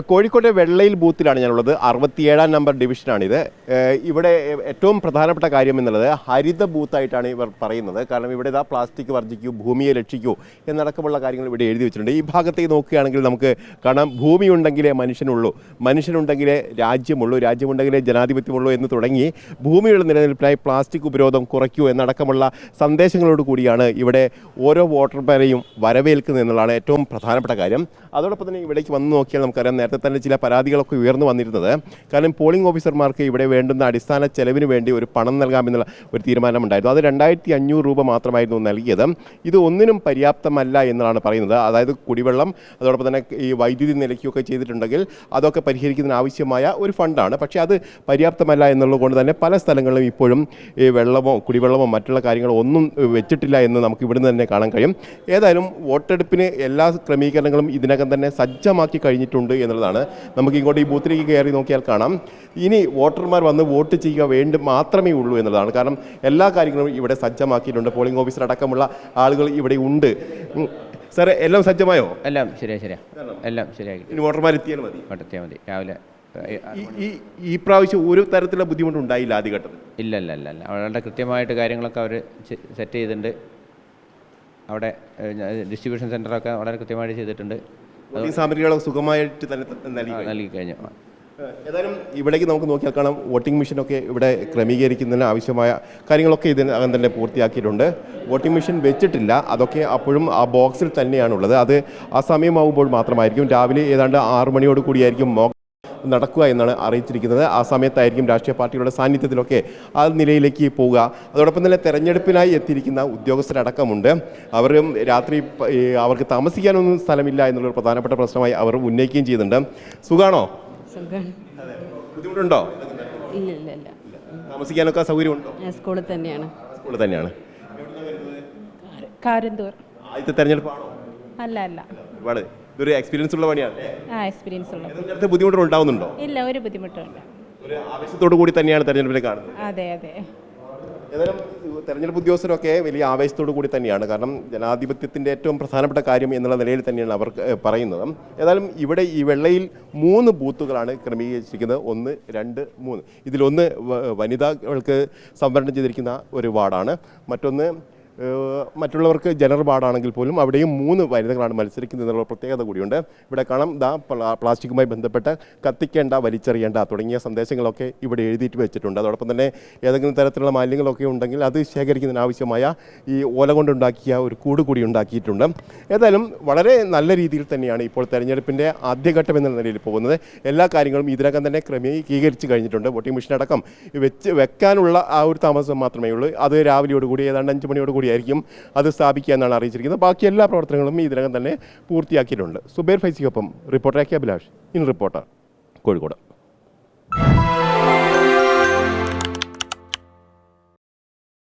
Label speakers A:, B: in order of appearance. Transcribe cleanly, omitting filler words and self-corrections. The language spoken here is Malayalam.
A: കോഴിക്കോട്ടെ വെള്ളയിൽ ബൂത്തിലാണ് ഞാനുള്ളത്. 67-ാം നമ്പർ ഡിവിഷനാണിത്. ഇവിടെ ഏറ്റവും പ്രധാനപ്പെട്ട കാര്യം എന്നുള്ളത് ഹരിത ബൂത്തായിട്ടാണ് ഇവർ പറയുന്നത്. കാരണം ഇവിടെ ഇതാ പ്ലാസ്റ്റിക് വർജിക്കൂ, ഭൂമിയെ രക്ഷിക്കൂ എന്നടക്കമുള്ള കാര്യങ്ങൾ ഇവിടെ എഴുതി വെച്ചിട്ടുണ്ട്. ഈ ഭാഗത്തേക്ക് നോക്കുകയാണെങ്കിൽ നമുക്ക് കാണാം, ഭൂമിയുണ്ടെങ്കിലേ മനുഷ്യനുള്ളൂ, മനുഷ്യനുണ്ടെങ്കിലേ രാജ്യമുള്ളൂ, രാജ്യമുണ്ടെങ്കിലേ ജനാധിപത്യമുള്ളൂ എന്ന് തുടങ്ങി ഭൂമിയുടെ നിലനിൽപ്പിനായി പ്ലാസ്റ്റിക് ഉപരോധം കുറയ്ക്കൂ എന്നടക്കമുള്ള സന്ദേശങ്ങളോട് കൂടിയാണ് ഇവിടെ ഓരോ വോട്ടർമാരെയും വരവേൽക്കുന്നത് എന്നുള്ളതാണ് ഏറ്റവും പ്രധാനപ്പെട്ട കാര്യം. അതോടൊപ്പം തന്നെ ഇവിടേക്ക് വന്ന് നോക്കിയാൽ നമുക്കറിയാം, നേരത്തെ തന്നെ ചില പരാതികളൊക്കെ ഉയർന്നു വന്നിരുന്നത്. കാരണം പോളിംഗ് ഓഫീസർമാർക്ക് ഇവിടെ വേണ്ടുന്ന അടിസ്ഥാന ചെലവിന് വേണ്ടി ഒരു പണം നൽകാമെന്നുള്ള ഒരു തീരുമാനമുണ്ടായിരുന്നു. അത് 2500 രൂപ മാത്രമായിരുന്നു നൽകിയത്. ഇത് ഒന്നിനും പര്യാപ്തമല്ല എന്നാണ് പറയുന്നത്. അതായത് കുടിവെള്ളം, അതോടൊപ്പം തന്നെ ഈ വൈദ്യുതി നിലയ്ക്കുകയൊക്കെ ചെയ്തിട്ടുണ്ടെങ്കിൽ അതൊക്കെ പരിഹരിക്കുന്നതിന് ആവശ്യമായ ഒരു ഫണ്ടാണ്. പക്ഷേ അത് പര്യാപ്തമല്ല എന്നുള്ളത് കൊണ്ട് തന്നെ പല സ്ഥലങ്ങളിലും ഇപ്പോഴും ഈ വെള്ളമോ കുടിവെള്ളമോ മറ്റുള്ള കാര്യങ്ങളോ ഒന്നും വെച്ചിട്ടില്ല എന്ന് നമുക്ക് ഇവിടുന്ന് തന്നെ കാണാൻ കഴിയും. ഏതായാലും വോട്ടെടുപ്പിന് എല്ലാ ക്രമീകരണങ്ങളും ഇതിനകം തന്നെ സജ്ജമാക്കി കഴിഞ്ഞിട്ടുണ്ട് എന്നുള്ളതാണ്. നമുക്ക് ഇങ്ങോട്ട് ഈ ബൂത്തിലേക്ക് കയറി നോക്കിയാൽ കാണാം, ഇനി വോട്ടർമാർ വന്ന് വോട്ട് ചെയ്യുക മാത്രമേ ഉള്ളൂ എന്നുള്ളതാണ്. കാരണം എല്ലാ കാര്യങ്ങളും ഇവിടെ സജ്ജമാക്കിയിട്ടുണ്ട്. പോളിംഗ് ഓഫീസർ അടക്കമുള്ള ആളുകൾ ഇവിടെ ഉണ്ട്. സാറേ, എല്ലാം സജ്ജമായോ?
B: എല്ലാം ശരിയാ എല്ലാം ശരിയാക്കി.
A: ഇനി വോട്ടർമാർ എത്തിയാൽ മതി.
B: രാവിലെ
A: ഈ പ്രാവശ്യം ഒരു തരത്തിലുള്ള ബുദ്ധിമുട്ടുണ്ടായില്ല ആദ്യഘട്ടത്തിൽ?
B: ഇല്ല വളരെ കൃത്യമായിട്ട് കാര്യങ്ങളൊക്കെ അവർ സെറ്റ് ചെയ്തിട്ടുണ്ട്. അവിടെ ഡിസ്ട്രിബ്യൂഷൻ സെൻ്ററൊക്കെ വളരെ കൃത്യമായിട്ട് ചെയ്തിട്ടുണ്ട്.
A: സാമഗ്രികളൊക്കെ സുഖമായിട്ട് തന്നെ നൽകി കഴിഞ്ഞു. ഏതായാലും ഇവിടേക്ക് നമുക്ക് നോക്കിയാൽ കാണാം, വോട്ടിംഗ് മെഷീനൊക്കെ ഇവിടെ ക്രമീകരിക്കുന്നതിന് ആവശ്യമായ കാര്യങ്ങളൊക്കെ ഇതിനകം തന്നെ പൂർത്തിയാക്കിയിട്ടുണ്ട്. വോട്ടിംഗ് മെഷീൻ വെച്ചിട്ടില്ല, അതൊക്കെ അപ്പോഴും ആ ബോക്സിൽ തന്നെയാണുള്ളത്. അത് ആ സമയമാകുമ്പോൾ മാത്രമായിരിക്കും. രാവിലെ ഏതാണ്ട് 6 മണിയോട് കൂടിയായിരിക്കും നടക്കുക എന്നാണ് അറിയിച്ചിരിക്കുന്നത്. ആ സമയത്തായിരിക്കും രാഷ്ട്രീയ പാർട്ടികളുടെ സാന്നിധ്യത്തിലൊക്കെ ആ നിലയിലേക്ക് പോവുക. അതോടൊപ്പം തന്നെ തെരഞ്ഞെടുപ്പിനായി എത്തിയിരിക്കുന്ന ഉദ്യോഗസ്ഥരടക്കമുണ്ട്. അവർ രാത്രി അവർക്ക് താമസിക്കാനൊന്നും സ്ഥലമില്ല എന്നുള്ളൊരു പ്രധാനപ്പെട്ട പ്രശ്നമായി അവർ ഉന്നയിക്കുകയും ചെയ്യുന്നുണ്ട്. സുഖാണോ? ബുദ്ധിമുട്ടുണ്ടോ? താമസിക്കാനൊക്കെ സൗകര്യമുണ്ടോ?
C: സ്കൂളിൽ തന്നെയാണ്.
A: ആദ്യത്തെ തെരഞ്ഞെടുപ്പാണോ?
C: അല്ല.
A: ഇതൊരു എക്സ്പീരിയൻസ് ഉള്ള പണിയാണ്.
C: എക്സ്പീരിയൻസ്
A: ബുദ്ധിമുട്ടുകൾ ഉണ്ടാവുന്നുണ്ടോ?
C: ഇല്ല, ഒരു ബുദ്ധിമുട്ടില്ല.
A: ഒരു ആവേശത്തോടു കൂടി തന്നെയാണ് തെരഞ്ഞെടുപ്പിനെ കാണുന്നത്.
C: അതെ.
A: ഏതായാലും തെരഞ്ഞെടുപ്പ് ഉദ്യോഗസ്ഥരൊക്കെ വലിയ ആവേശത്തോടു കൂടി തന്നെയാണ്. കാരണം ജനാധിപത്യത്തിൻ്റെ ഏറ്റവും പ്രധാനപ്പെട്ട കാര്യം എന്നുള്ള നിലയിൽ തന്നെയാണ് അവർ പറയുന്നത്. ഏതായാലും ഇവിടെ ഈ വെള്ളയിൽ 3 ബൂത്തുകളാണ് ക്രമീകരിച്ചിരിക്കുന്നത്. 1, 2, 3. ഇതിലൊന്ന് വനിതകൾക്ക് സംവരണം ചെയ്തിരിക്കുന്ന ഒരു വാർഡാണ്. മറ്റുള്ളവർക്ക് ജനറൽ വാർഡാണെങ്കിൽ പോലും അവിടെയും 3 വനിതകളാണ് മത്സരിക്കുന്നത് എന്നുള്ള പ്രത്യേകത കൂടിയുണ്ട്. ഇവിടെ കാണാം, പ്ലാസ്റ്റിക്കുമായി ബന്ധപ്പെട്ട് കത്തിക്കേണ്ട, വലിച്ചെറിയേണ്ട തുടങ്ങിയ സന്ദേശങ്ങളൊക്കെ ഇവിടെ എഴുതിയിട്ട് വെച്ചിട്ടുണ്ട്. അതോടൊപ്പം തന്നെ ഏതെങ്കിലും തരത്തിലുള്ള മാലിന്യങ്ങളൊക്കെ ഉണ്ടെങ്കിൽ അത് ശേഖരിക്കുന്നതിന് ആവശ്യമായ ഈ ഓല കൊണ്ടുണ്ടാക്കിയ ഒരു കൂട് കൂടി ഉണ്ടാക്കിയിട്ടുണ്ട്. ഏതായാലും വളരെ നല്ല രീതിയിൽ തന്നെയാണ് ഇപ്പോൾ തെരഞ്ഞെടുപ്പിൻ്റെ ആദ്യഘട്ടം എന്ന നിലയിൽ പോകുന്നത്. എല്ലാ കാര്യങ്ങളും ഇതിനകം തന്നെ ക്രമീകരിച്ച് കഴിഞ്ഞിട്ടുണ്ട്. വോട്ടിംഗ് മെഷീൻ അടക്കം വെക്കാനുള്ള ആ ഒരു താമസം മാത്രമേ ഉള്ളൂ. അത് രാവിലെയോടുകൂടി ഏതാണ്ട് 5 മണിയോടുകൂടി ആയിരിക്കും അത് സ്ഥാപിക്കുക എന്നാണ് അറിയിച്ചിരിക്കുന്നത്. ബാക്കി എല്ലാ പ്രവർത്തനങ്ങളും ഇതിനകം തന്നെ പൂർത്തിയാക്കിയിട്ടുണ്ട്. സുബൈർ ഫൈസിക്കൊപ്പം reporter Abhilash, in reporter, Kozhikode.